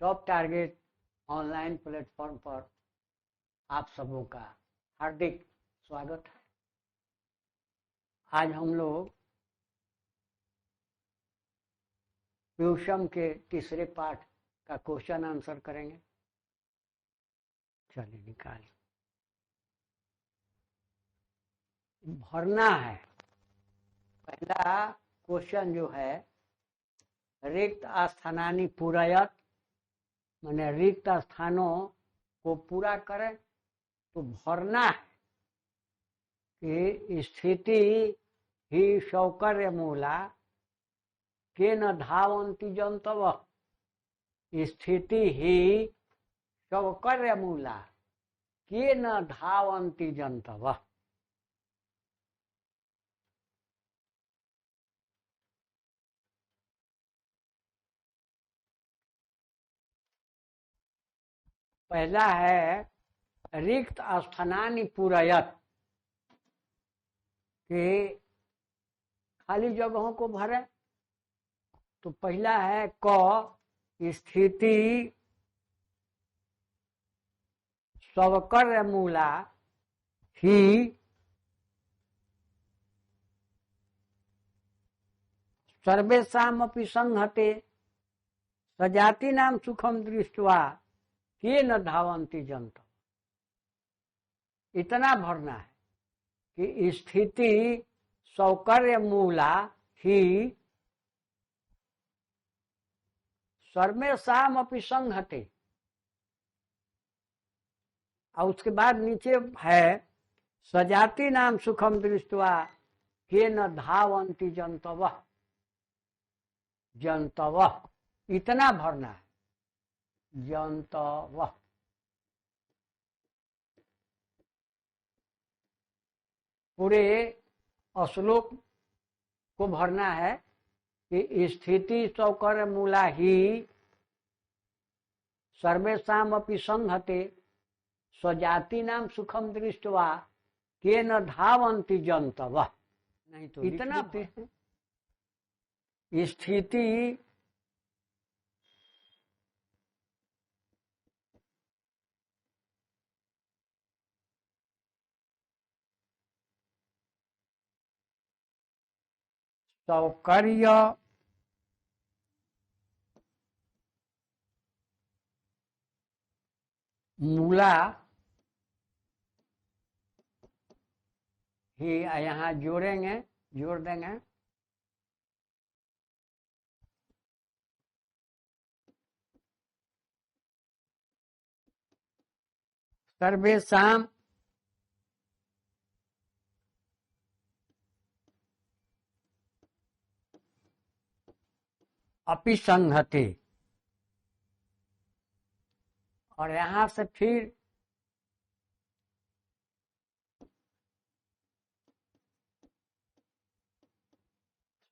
Top target online platform पर आप सबों का हार्दिक स्वागत है। आज हम लोग प्यूषम के तीसरे पाठ का क्वेश्चन आंसर करेंगे। चलिए निकालिए। भरना है। पहला क्वेश्चन जो है, रिक्त स्थानानि पूरयत, माने रिक्त स्थानों को पूरा करें। तो भरना है कि स्थिति ही सौकर्य मूला के न धावंती जंतव। स्थिति ही सौकर्य मूला के न धावंती जंतव। पहला है रिक्त स्थानानि पूरयत, कि खाली जगहों को भरे। तो पहला है क स्थिति सौकर्य मूला ही सर्वेषामपि संहते सजातीनां सुखम दृष्ट्वा के न धावन्ति जंतव। इतना भरना है कि स्थिति सौकर्य मूला ही सर्वेषामपि संहते। और उसके बाद नीचे है सजातीनां सुखम दृष्ट्वा के न धावन्ति जंतव। जंतव इतना भरना है, जंतव। पूरे श्लोक को भरना है कि स्थिति सौकर्य मूला ही सर्वेषामपि संहते स्वजातीनां सुखम दृष्ट्वा के न धावन्ति जंतव। नहीं तो इतना स्थिति सौकर्य मूला ही, यहाँ जोड़ेंगे, जोड़ देंगे। सर्वेषां अपि संहते। और यहां से फिर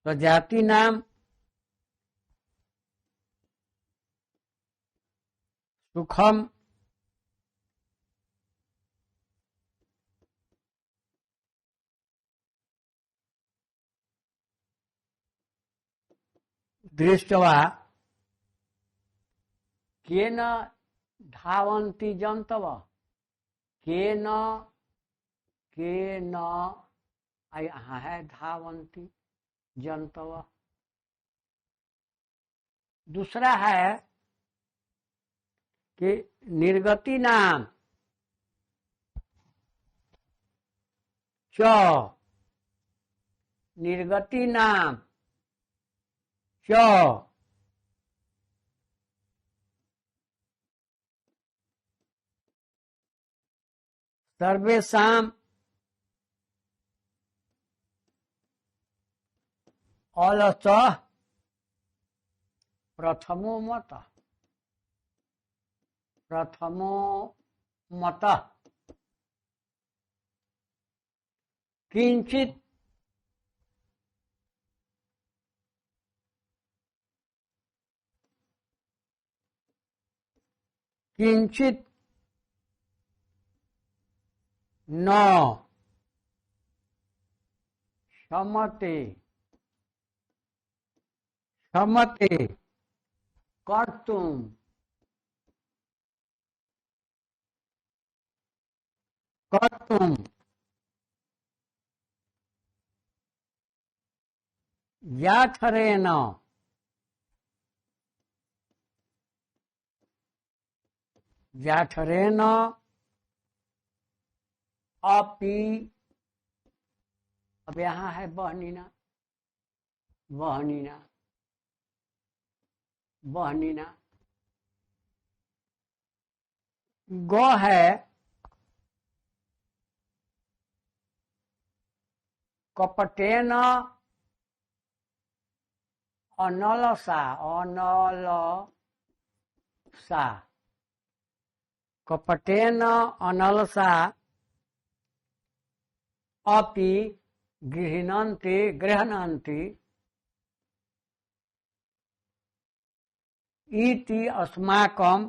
स्वजातीनां सुखम दृष्ट्वा केन धावन्ति जंतव। केन यहाँ है धावन्ति जंतव। दूसरा है कि निर्गति नाम च, निर्गति नाम च सर्वेषां अलस प्रथमो मत। प्रथमो मत किंचित किंचित न क्षमते क्षमते कर्तुम कर्तुम व्याथरेण व्याथरेण अपि। अब यहाँ है बहनीना, बहनीना, बहनीना। ग है कपटेन अनलसा, अनलसा, कपटेन अनलसा अपि गृह्णन्ति गृह्णन्ति इति अस्माकं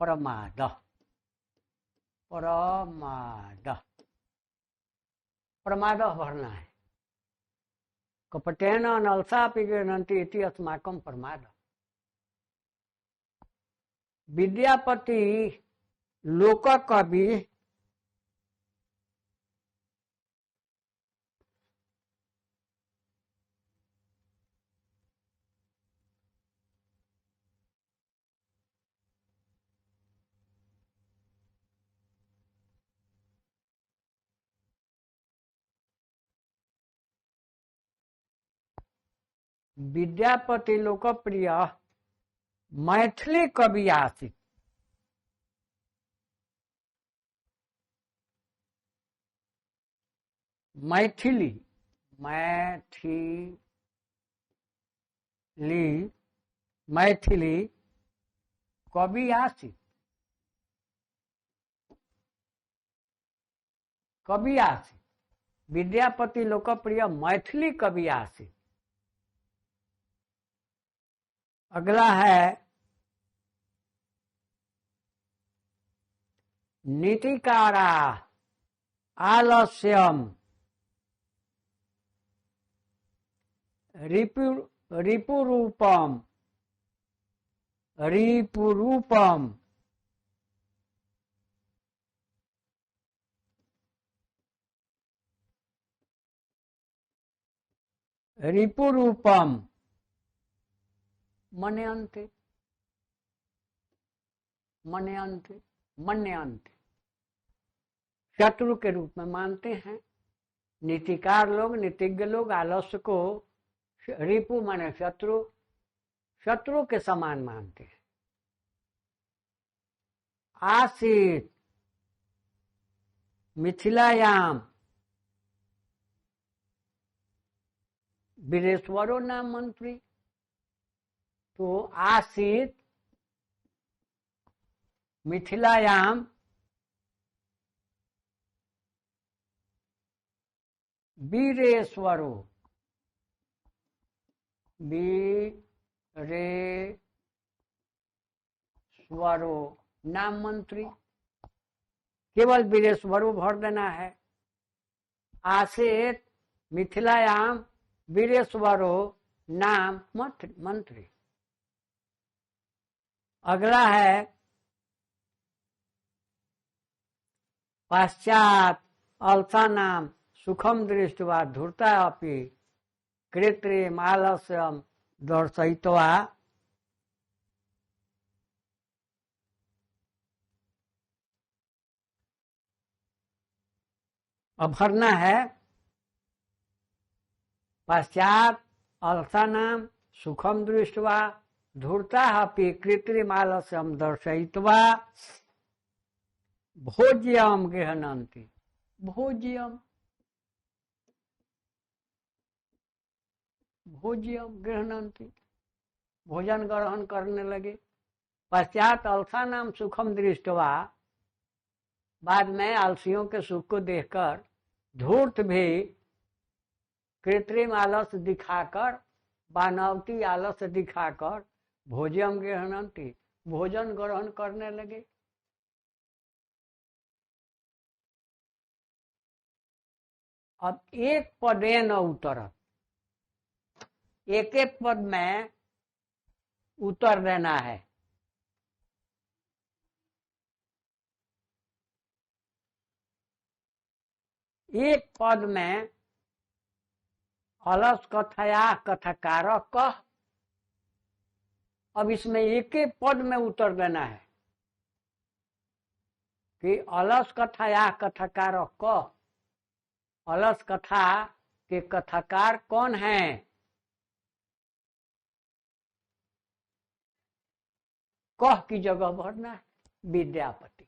प्रमादः। प्रमादः, प्रमादः भरना है। कपटेन अनलसा अपि गृह्णन्ति इति अस्माकं प्रमादः। विद्यापति लोक कवि विद्यापति लोकप्रिय मैथिली कवि आसित। मैथिली, मैथिली, मैथिली कवि आसित, कवि आसित। विद्यापति लोकप्रिय मैथिली कवि आसित। अगला है नीतिकारा आलस्यम रिपुरूपम, रिपुरूपम रिपुरूपम मन्यन्ते, मन्यन्ते, मन्यन्ते शत्रु के रूप में मानते हैं। नीतिकार लोग, नीतिज्ञ लोग आलस्य को रिपु माने शत्रु, शत्रु के समान मानते हैं। आसीत मिथिलायाम वीरेश्वरो नाम मंत्री। तो आसीत मिथिलायाम वीरेश्वरो, वीरेश्वरो नाम मंत्री। केवल वीरेश्वरो भर देना है। आसीत मिथिलायाम वीरेश्वरो नाम मंत्री। अगला है पश्चात अल्सा नाम सुखम दृष्ट्वा धूर्ता अपि कृत्रिम आलस्यम दर्शयित्वा। अब भरना है पश्चात अल्सा नाम सुखम दृष्ट्वा धूर्ता अपि कृत्रिम आलस्यम दर्शयित्वा भोज्यम गृह्णन्ति। भोज्यम, भोज्यम गृह्णन्ति भोजन ग्रहण करने लगे। पश्चात अल्सा नाम सुखम दृष्ट्वा, बाद में आलसियों के सुख को देखकर धूर्त भी कृत्रिम आलस दिखाकर, बानावती आलस दिखाकर भोज्यम गृह्णन्ति भोजन ग्रहण करने लगे। अब एक पदेन उत्तरत, एक एक पद में उत्तर देना है। एक पद में अलस कथया कथकार कह। अब इसमें एक एक पद में उत्तर देना है कि अलस कथया कथकार कह। अलस कथा के कथाकार कौन है? कह की जगह भरना है विद्यापति।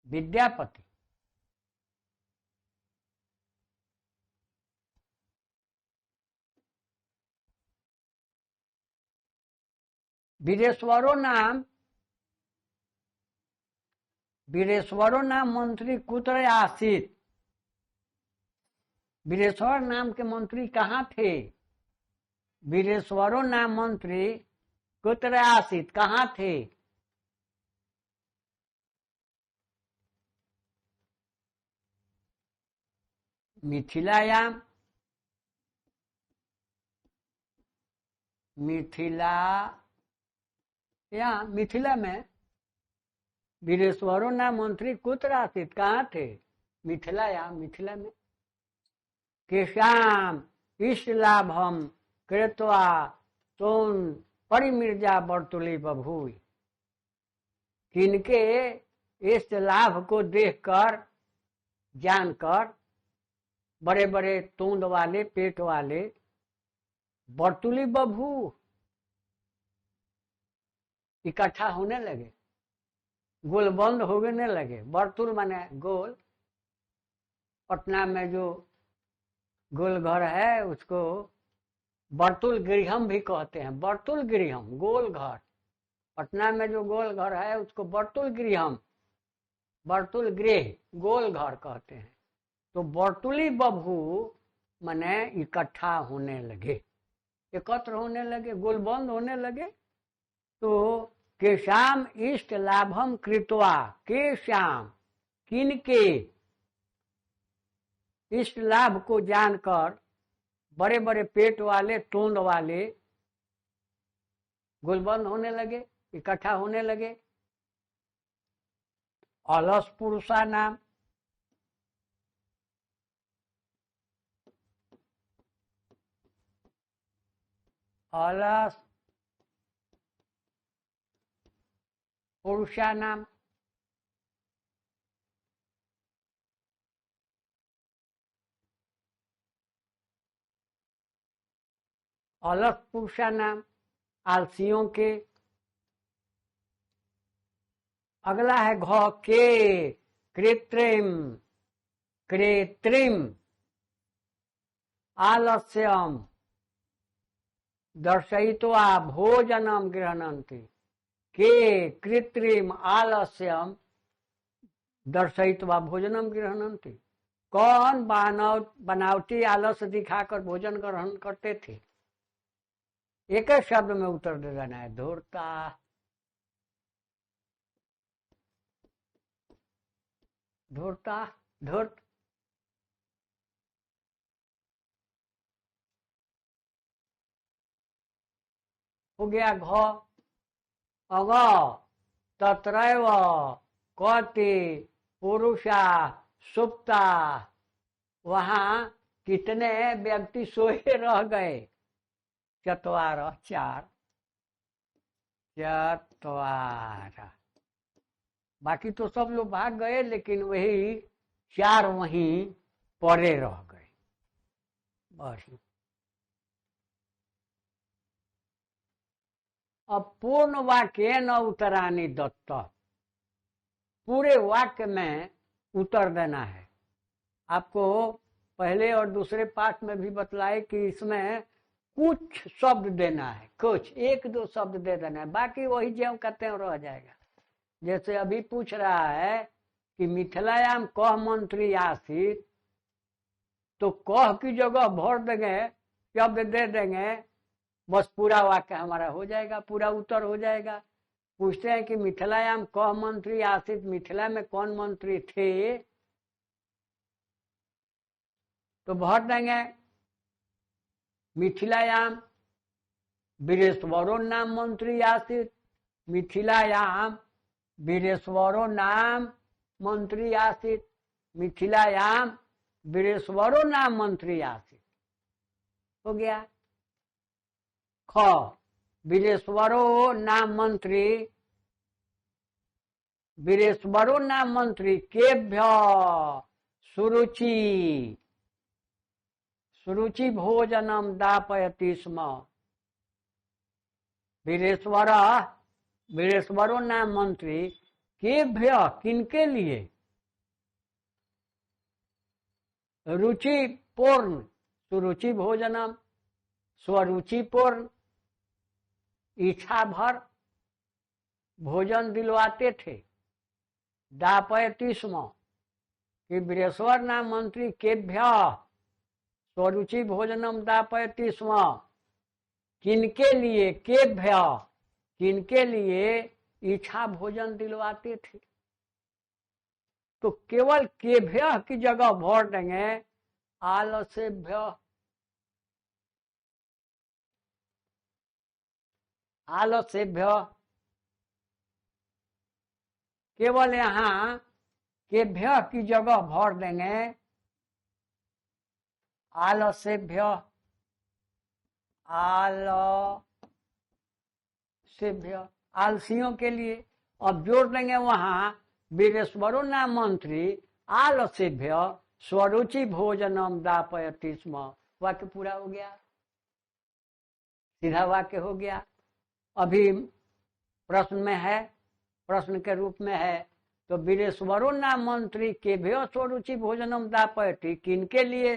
विद्यापति। वीरेश्वरो नाम मंत्री कुत्र आसित। वीरेश्वर नाम के मंत्री कहाँ थे? वीरेश्वरो नाम मंत्री कुत्र आसित, कहाँ थे? मिथिलायाम। मिथिला में वीरेश्वरो नाम मंत्री कुत्र आसित, कहाँ थे? मिथिलायाम, मिथिला में। केशाम इष्ट लाभम कृत्वा सोन परिमिर्जा बर्तुली बभूई। किनके इष्ट लाभ को देखकर, जानकर, बड़े बड़े तोंद वाले, पेट वाले बर्तुली बभू इकट्ठा होने लगे, गोलबंद होने लगे। बर्तुल माने गोल। पटना में जो गोल घर है उसको बर्तुल गृहम भी कहते हैं। बर्तुल गृहम, गोल घर। पटना में जो गोल घर है उसको बर्तुल गृहम, बर्तुल गृह, गोल घर कहते हैं। तो बर्तुली बभू माने इकट्ठा होने लगे, एकत्र होने लगे, गोलबंद होने लगे। तो केशाम इष्ट लाभम कृत्वा, केशाम किनके इष्ट लाभ को जानकर बड़े बड़े पेट वाले, तोंद वाले गोलबंद होने लगे, इकट्ठा होने लगे। अलस पुरुषा नाम, अलस पुरुषा नाम। अलस पुरुषा नाम आलसियों के। अगला है घ के कृत्रिम, कृत्रिम आलस्यम दर्शयित्वा भोजनम गृह्णन्ति। के कृत्रिम आलस्यम दर्शयित्वा भोजनम गृह्णन्ति। कौन बनावटी आलस्य दिखाकर भोजन ग्रहण करते थे? एक ही शब्द में उत्तर दे देना है, धूर्ता। धूर्ता, धूर्त। हो गया घ। अग तत्रैव कति पुरुषा सुप्ता। वहां कितने व्यक्ति सोए रह गए? चत्वार, चार, चत्वार। बाकी तो सब लोग भाग गए, लेकिन वही चार वहीं पड़े रह गए। बस। अब पूर्ण वाक्य न उत्तरानी दत्त। पूरे वाक्य में उत्तर देना है। आपको पहले और दूसरे पाठ में भी बतलाए कि इसमें कुछ शब्द देना है, कुछ एक दो शब्द दे देना है, बाकी वही ज्यों कहते हैं रह जाएगा। जैसे अभी पूछ रहा है कि मिथिलायाम कह मंत्री आसित, तो कह की जगह भर देंगे, शब्द दे देंगे, बस पूरा वाक्य हमारा हो जाएगा, पूरा उत्तर हो जाएगा। पूछते हैं कि मिथिलायाम कह मंत्री आसित, मिथिला में कौन मंत्री थे? तो भर देंगे मिथिलायाम वीरेश्वरो नाम मंत्री आसित, मिथिलायाम वीरेश्वरो नाम मंत्री आसीत। मिथिलायाम वीरेश्वरो नाम मंत्री आसीत। हो गया। ख वीरेश्वरो नाम मंत्री, वीरेश्वरो नाम मंत्री केभ्य सुरुचि सुरुचि भोजनम दापयति स्म। वीरेश्वर वीरेश्वरो नाम मंत्री केभ्य किनके लिए, रुचि पूर्ण सुरुचि भोजनम स्वरुचि पूर्ण इच्छा भर भोजन दिलवाते थे। दापयति स्म कि वीरेश्वर नाम मंत्री केभ्य स्वरुचि भोजनम दापयति स्म, किनके लिए, केभ्य किनके लिए इच्छा भोजन दिलवाते थे। तो केवल केभ्य की जगह भर देंगे आलसेभ्य। आलसेभ्य केवल यहां केभ्य की जगह भर देंगे आलसेभ्य। आलसेभ्य आलसियों के लिए। अब जोड़ देंगे वहां वीरेश्वरो नाम मंत्री आलसेभ्य स्वरुचि भोजनम दापयति स्म। वाक्य पूरा हो गया, सीधा वाक्य हो गया। अभी प्रश्न में है, प्रश्न के रूप में है, तो वीरेश्वरो नाम मंत्री केभ्यो स्वरुचि भोजनम दापयति, किनके लिए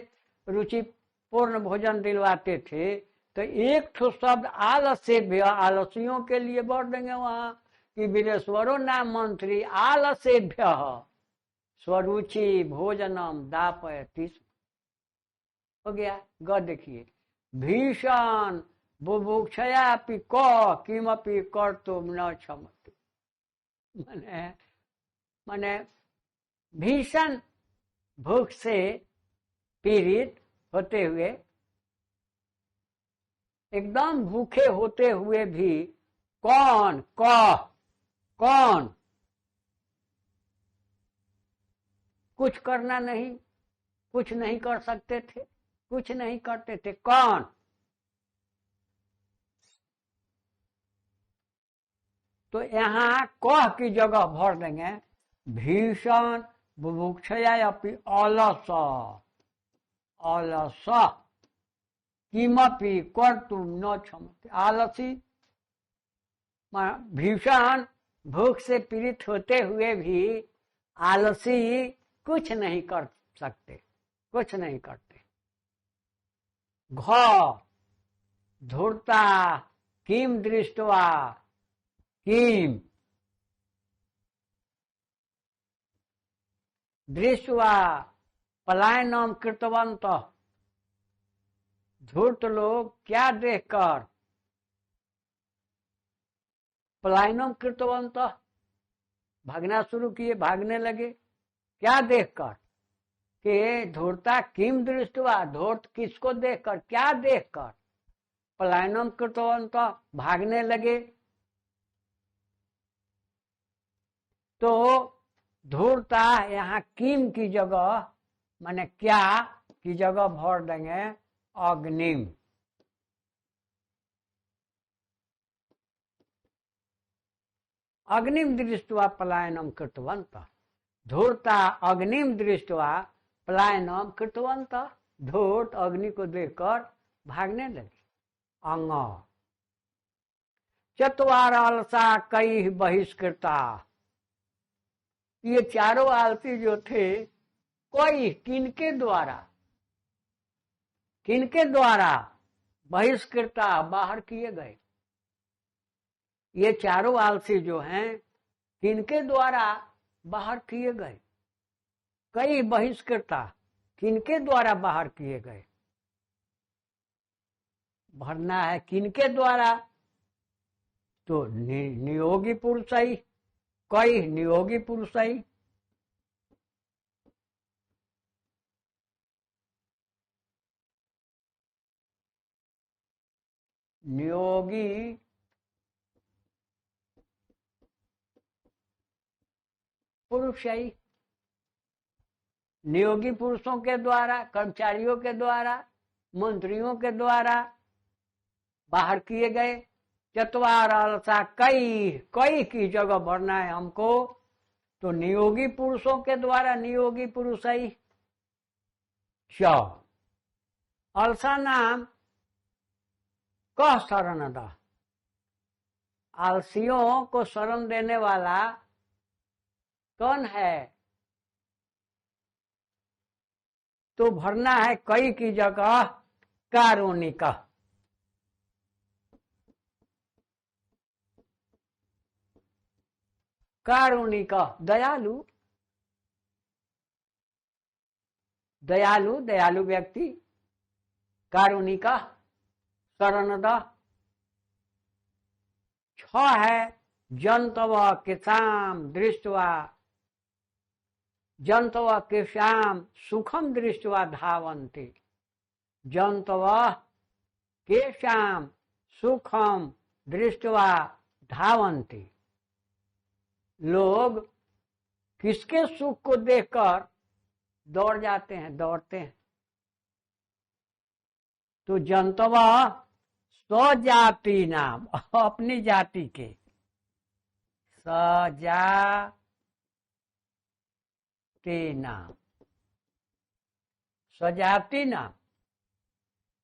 रुचि पूर्ण भोजन दिलवाते थे। तो एक ठो शब्द आलसेभ्य आलसियों के लिए बढ़ देंगे वहां कि वीरेश्वरो नाम मंत्री आलसेभ्य स्वरुचि भोजनम दापयति। हो गया। ग देखिए, भीषण बुभुक्षयापि क किमपि कर्तुम न क्षमते। माने भीषण भूख से पीड़ित होते हुए, एकदम भूखे होते हुए भी कौन कौन कुछ करना नहीं, कुछ नहीं कर सकते थे, कुछ नहीं करते थे। कौन? तो यहाँ कह की जगह भर देंगे भीषण बुभुक्षया अपि अलस अलस किमपि कर्तुम न क्षमते। आलसी भीषण भूख से पीड़ित होते हुए भी आलसी कुछ नहीं कर सकते, कुछ नहीं करते। घ धूर्ता किम दृष्टवा, किम दृष्टवा पलायनम कृतवंत। धूर्त लोग क्या देखकर पलायनम कृतवंत भागना शुरू किए, भागने लगे। क्या देखकर कि धूर्ता किम दृष्टवा, धूर्त किसको देखकर, क्या देखकर पलायनम कृतवंत भागने लगे। तो धूर्ता यहाँ किम की जगह माने क्या की जगह भर देंगे अग्निम। अग्निम दृष्टवा पलायनम कृतवंत। धूर्ता अग्निम दृष्टवा पलायनम कृतवंत। धूर्त अग्नि को देखकर भागने लगे। अंग चत्वार अलसा कई बहिष्कृता। ये चारों आलसी जो थे, कोई किनके द्वारा बहिष्कृता बाहर किए गए। ये चारों आलसी जो हैं किनके द्वारा बाहर किए गए। कई बहिष्कृता किनके द्वारा बाहर किए गए। भरना है किनके द्वारा, तो नियोगी पुरुषई, कई नियोगी पुरुषई। नियोगी पुरुषै, नियोगी पुरुषों के द्वारा, कर्मचारियों के द्वारा, मंत्रियों के द्वारा बाहर किए गए। चतवार अलसा कई, कई की जगह भरना है हमको, तो नियोगी पुरुषों के द्वारा, नियोगी पुरुष ही अलसा नाम कह शरण दा, आलसियों को शरण देने वाला कौन है? तो भरना है कई की जगह कारुणिक। कारुणिक दयालु, दयालु दयालु व्यक्ति, कारुणिक शरणद। 6 है जंतव केशाम दृष्टवा, जंतव केशाम सुखम दृष्टवा धावन्ति, जंतव केशाम सुखम दृष्टवा धावन्ति। लोग किसके सुख को देखकर दौड़ जाते हैं, दौड़ते हैं? तो जंतव स्वजाति नाम, अपनी जाति के, सजाति नाम, स्वजाति नाम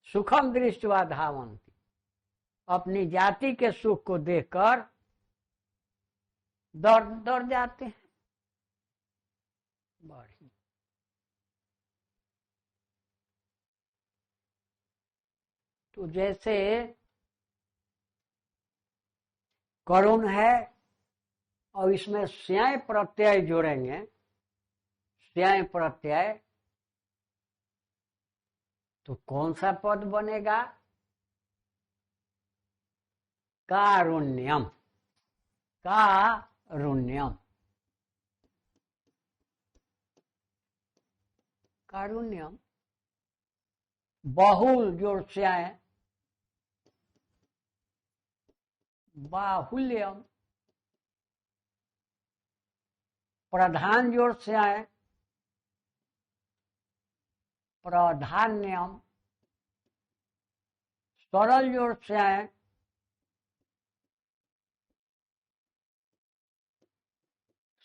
सुखम दृष्टवा धावन्ति, अपनी जाति के सुख को देखकर दौड़ दौड़ जाते हैं। बढ़िया। तो जैसे करुण है और इसमें स्याय प्रत्यय जोड़ेंगे, स्याय प्रत्यय, तो कौन सा पद बनेगा? कारुण्यम, कारुण्यम, कारुण्यम। बहुल जोड़ से आए बाहुल्यम, प्रधान जोड़ से आए प्राधान्यम, सरल जोड़ से आए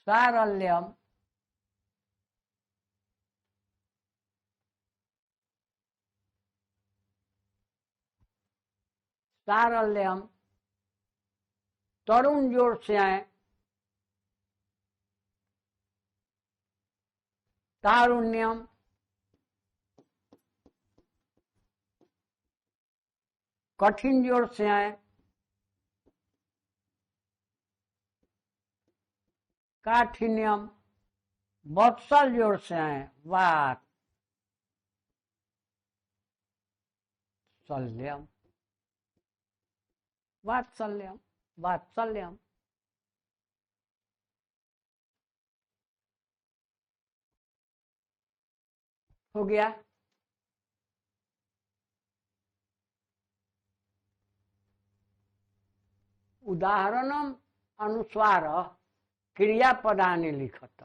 सारल्यम, सारल्यम। तरुण जोड़ से आए तारुण्यम, कठिन जोड़ से आए काठिन्यम, वत्सल जोड़ से आए वात्सल्यम, वात्सल्यम, वात्सल्यम। हो गया। उदाहरणम अनुस्वार क्रियापदानि लिखत,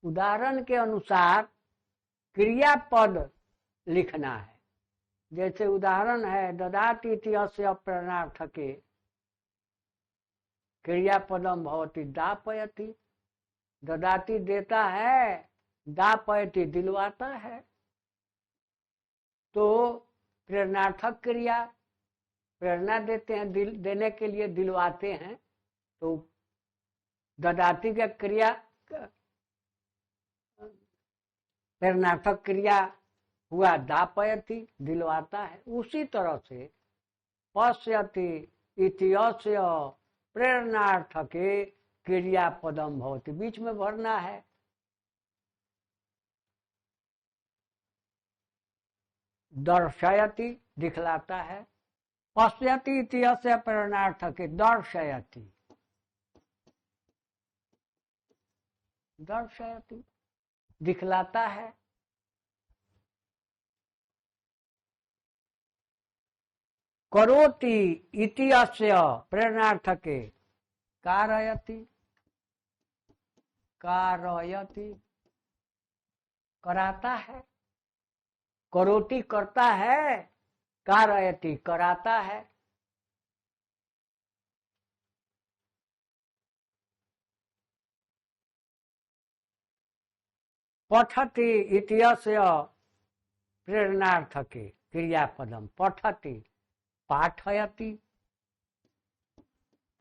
उदाहरण के अनुसार क्रियापद लिखना है। जैसे उदाहरण है ददाति इति अस्य प्रणार्थके, क्रियापदम भवति दापयति, ददाति देता है, दापयति दिलवाता है। तो प्रेरणार्थक क्रिया, प्रेरणा देते हैं, देने के लिए दिलवाते हैं। तो ददाति का क्रिया प्रेरणार्थक क्रिया हुआ दापयति, दिलवाता है। उसी तरह से पश्यति इति अस्य प्रेरणार्थके क्रियापदम भवति, बीच में भरना है। दर्शयति दिखलाता है, पश्यति इति अस्य प्रेरणार्थके दर्शयति, दर्शयति दिखलाता है। करोति इति अस्य प्रेरणार्थके कारयति, कारयति कराता है, करोति करता है, कारयति कराता है। पठति इत्यस्य प्रेरणार्थके क्रियापदम पठति पाठयति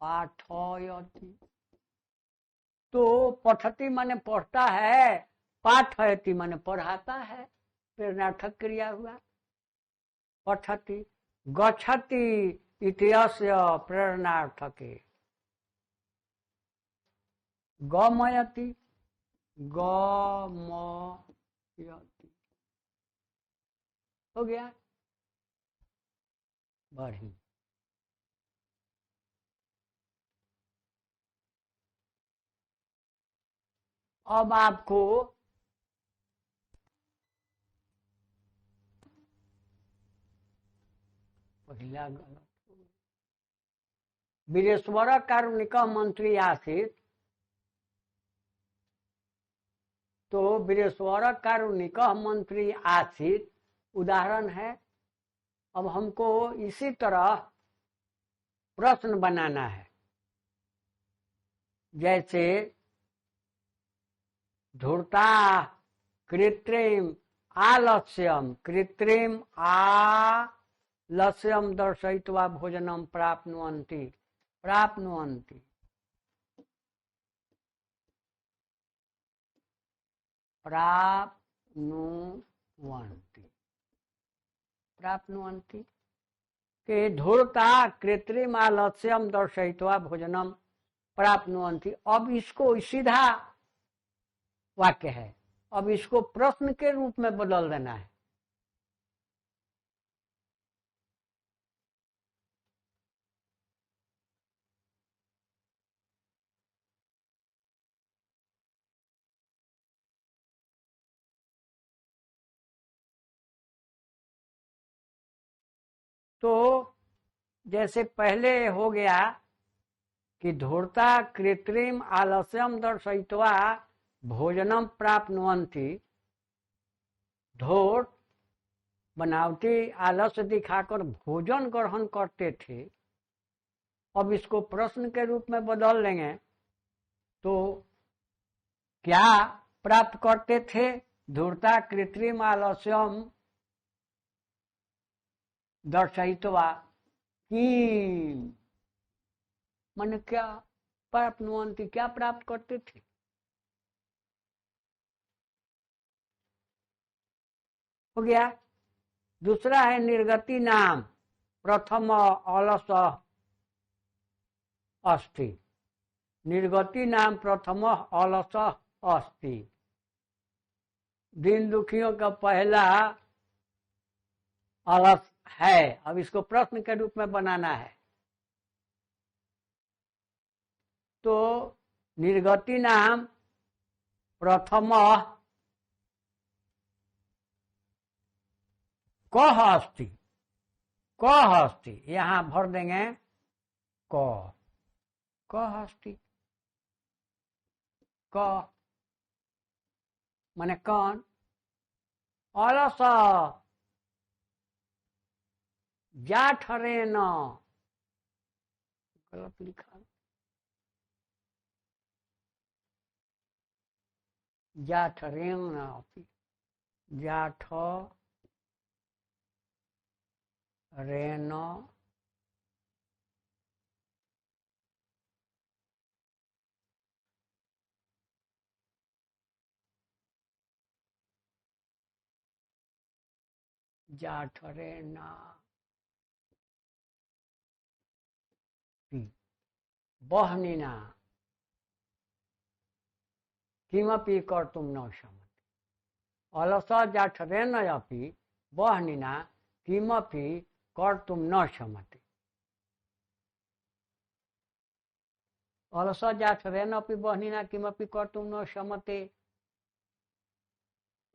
पाठयति। तो पठति माने पढ़ता है, पाठयति माने पढ़ाता है, प्रेरणार्थक क्रिया हुआ। पठति गच्छति इत्यस्य प्रेरणार्थके गमयति गमयति। हो गया। बढ़ी अब आपको पहला गलत वीरेश्वर कारुणिक मंत्री आसीत, तो वीरेश्वर कारुणिक मंत्री आसीत उदाहरण है। अब हमको इसी तरह प्रश्न बनाना है, जैसे धूर्ता कृत्रिम आलस्यम, कृत्रिम आलस्यम दर्शयित्वा भोजनम प्राप्नुवन्ति प्राप्नुवन्ति प्राप्नुवन्ति प्राप्नुवन्ति के धूर्ता कृत्रिम आलस्यम दर्शयित्वा भोजनम प्राप्नुवन्ति। अब इसको सीधा वाक्य है, अब इसको प्रश्न के रूप में बदल देना है। तो जैसे पहले हो गया कि धूर्ता कृत्रिम आलस्यम दर्शयित्वा भोजनम प्राप्नुवन्ति, धूर्त बनावटी आलस्य दिखाकर भोजन ग्रहण करते थे। अब इसको प्रश्न के रूप में बदल लेंगे तो क्या प्राप्त करते थे? धूर्ता कृत्रिम आलस्यम दर्शयित्वा किम, माने क्या प्राप्नुवन्ति, क्या प्राप्त करते थे? हो गया। दूसरा है निर्गति नाम प्रथम अलस अस्ति, निर्गति नाम प्रथम अलस अस्ति। दिन दुखियों का पहला अलस है। अब इसको प्रश्न के रूप में बनाना है। तो निर्गति नाम प्रथम कह अस्ति, कह अस्ति, यहां भर देंगे कह अस्ति। क माने कौन? अलस जाठरेन, गलत लिखा, जाठरेन अपि, जाठ रेन जाठरेना बहनिना किमपि कर्तुं न शमति। अलस जाठरेन अपि बहनिना किमपि कर्तुं न शमति। अलस जाठरेन अपि बहनिना किमपि कर्तुं न शमते।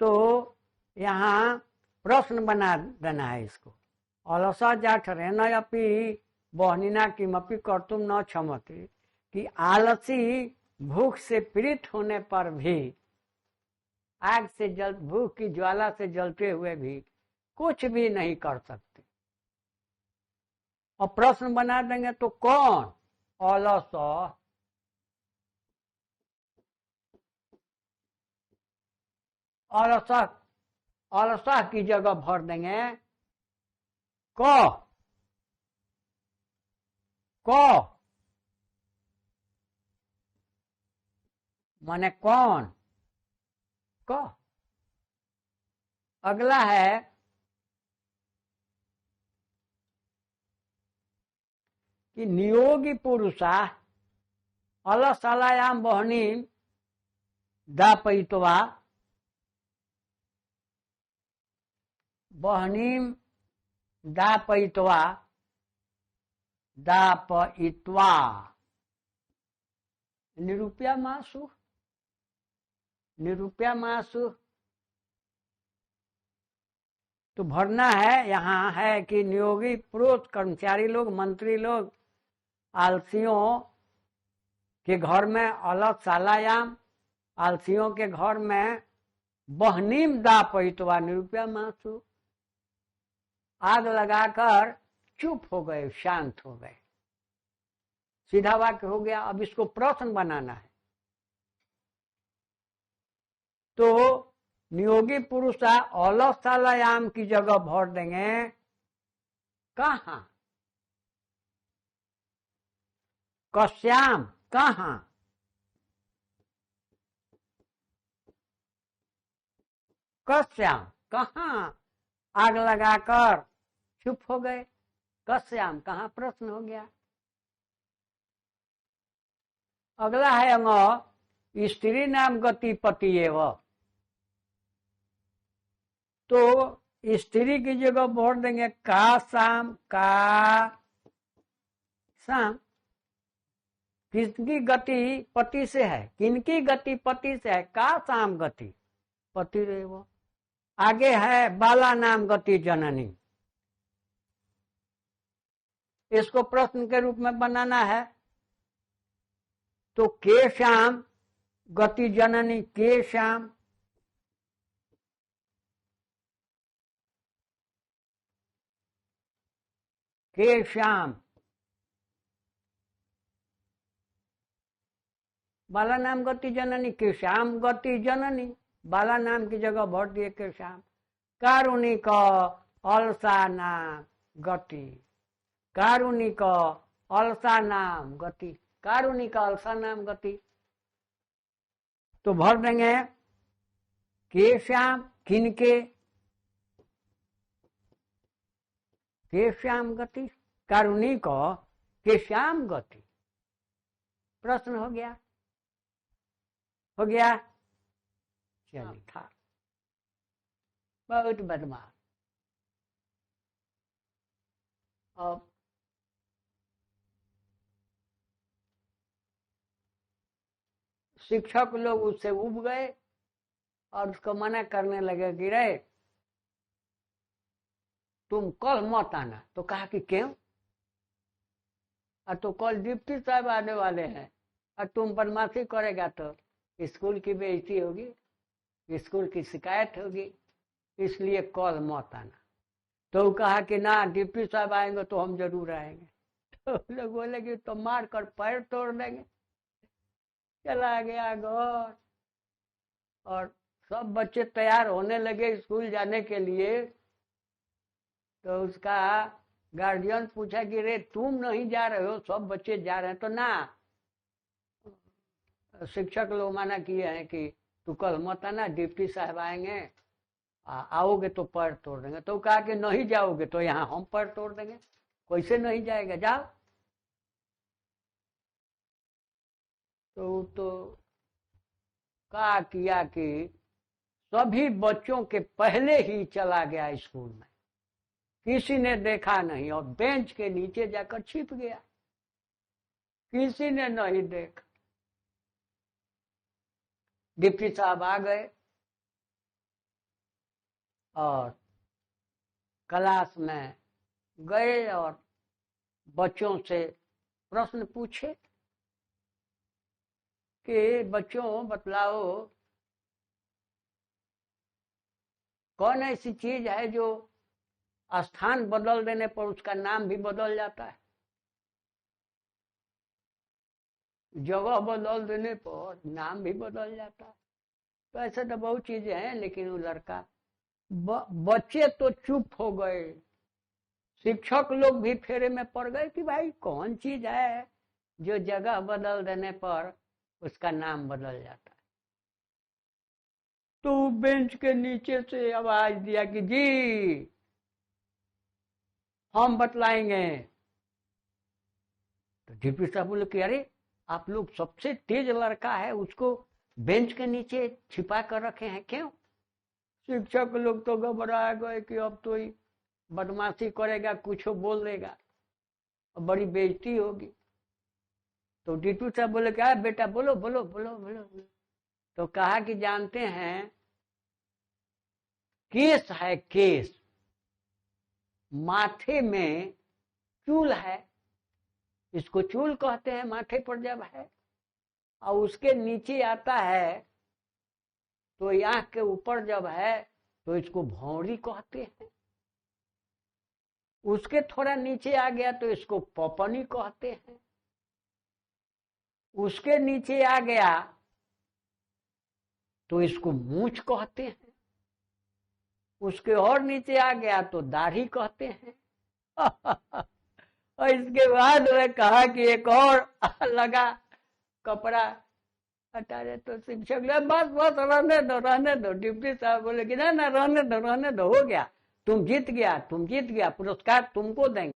तो यहाँ प्रश्न बना देना है इसको। अलस जाठरेन अपि बहनिना किमपि कर्तुं न क्षमते, कि आलसी भूख से पीड़ित होने पर भी, आग से भूख की ज्वाला से जलते हुए भी कुछ भी नहीं कर सकते। और प्रश्न बना देंगे तो कौन? अलस, अलस, अलसा की जगह भर देंगे क, क माने कौन, क। अगला है कि नियोगी पुरुषा अलसलायाम बहनीम दापयित्वा, बहनीम दापयित्वा, दापयित्वा निरूप्यमासु, निरूप्यमासु। तो भरना है, यहाँ है कि नियोगी पुरुष, कर्मचारी लोग, मंत्री लोग आलसियों के घर में अलसलायाम, आलसियों के घर में बहनीम दापयित्वा निरूप्यमासु, आग लगाकर चुप हो गए, शांत हो गए। सीधा वाक्य हो गया। अब इसको प्रश्न बनाना है। तो नियोगी पुरुष अलसलायाम की जगह भर देंगे कहां, कश्याम, कहां, कश्याम, कहां आग लगाकर चुप हो गए, कश्याम कहां, प्रश्न हो गया। अगला है अंग स्त्री नाम गति पति एवं, तो स्त्री की जगह भर देंगे का शाम, का शाम। किसकी गति पति से है, किनकी गति पति से है, का शाम गति पति रेव। आगे है बाला नाम गति जननी, इसको प्रश्न के रूप में बनाना है। तो के श्याम गति जननी, के श्याम, के श्याम, बाला नाम गति जननी, के श्याम गति जननी, बाला नाम की जगह भर दिए के श्याम। कारुणिक अलसा नाम गति, कारुणिक अलसा नाम गति, कारुणिक अलसा नाम गति। तो भर देंगे के श्याम, किनके, के श्याम गति, कारुणिक के श्याम गति। प्रश्न हो गया, हो गया। चलिए था बहुत बदमाश। अब शिक्षक लोग उससे उब गए और उसको मना करने लगे कि रे तुम कल मत आना। तो कहा कि क्यों? और तो कल डिप्टी साहब आने वाले हैं और तुम बदमाशी करेगा तो स्कूल की बेइज्जती होगी, स्कूल की शिकायत होगी, इसलिए कल मत आना। तो कहा कि ना, डिप्टी साहब आएंगे तो हम जरूर आएंगे। तो लोग बोले कि तो मार कर पैर तोड़ देंगे। चला गया घर और सब बच्चे तैयार होने लगे स्कूल जाने के लिए। तो उसका गार्जियन पूछा कि रे तुम नहीं जा रहे हो, सब बच्चे जा रहे हैं। तो ना, शिक्षक लोग मना किए हैं कि तू कल मत आना, डिप्टी साहब आएंगे, आओगे तो पैर तोड़ देंगे। तो कहा कि नहीं जाओगे तो यहाँ हम पैर तोड़ देंगे, कैसे नहीं जाएगा, जाओ। तो कहा किया कि सभी बच्चों के पहले ही चला गया स्कूल में, किसी ने देखा नहीं और बेंच के नीचे जाकर छिप गया, किसी ने नहीं देखा। डिप्टी साहब आ गए और क्लास में गए और बच्चों से प्रश्न पूछे। कि बच्चों बतलाओ कौन ऐसी चीज है जो स्थान बदल देने पर उसका नाम भी बदल जाता है। जगह बदल देने पर नाम भी बदल जाता है। तो ऐसे तो बहुत चीजें हैं, लेकिन वो लड़का बच्चे तो चुप हो गए, शिक्षक लोग भी फेरे में पड़ गए कि भाई कौन चीज है जो जगह बदल देने पर उसका नाम बदल जाता है। तो बेंच के नीचे से आवाज दिया कि जी हम बतलाएंगे। तो डीपी साहब बोले कि अरे आप लोग सबसे तेज लड़का है, उसको बेंच के नीचे छिपा कर रखे हैं क्यों? शिक्षक लोग तो घबरा गए कि अब तो ही बदमाशी करेगा, कुछ बोल देगा और बड़ी बेइज्जती होगी। तो डीपी साहब बोले क्या बेटा बोलो बोलो बोलो बोलो। तो कहा कि जानते हैं केस है, केस माथे में चूल है, इसको चूल कहते हैं माथे पर जब है, और उसके नीचे आता है तो आंख के ऊपर जब है तो इसको भौंरी कहते हैं, उसके थोड़ा नीचे आ गया तो इसको पपनी कहते हैं, उसके नीचे आ गया तो इसको मूंछ कहते हैं, उसके और नीचे आ गया तो दाढ़ी कहते हैं। और इसके बाद में कहा कि एक और लगा कपड़ा हटा दे। तो शिक्षक ने बस बस रहने दो। डिप्टी साहब बोले कि ना रहने दो, हो गया, तुम जीत गया, पुरस्कार तुमको देंगे।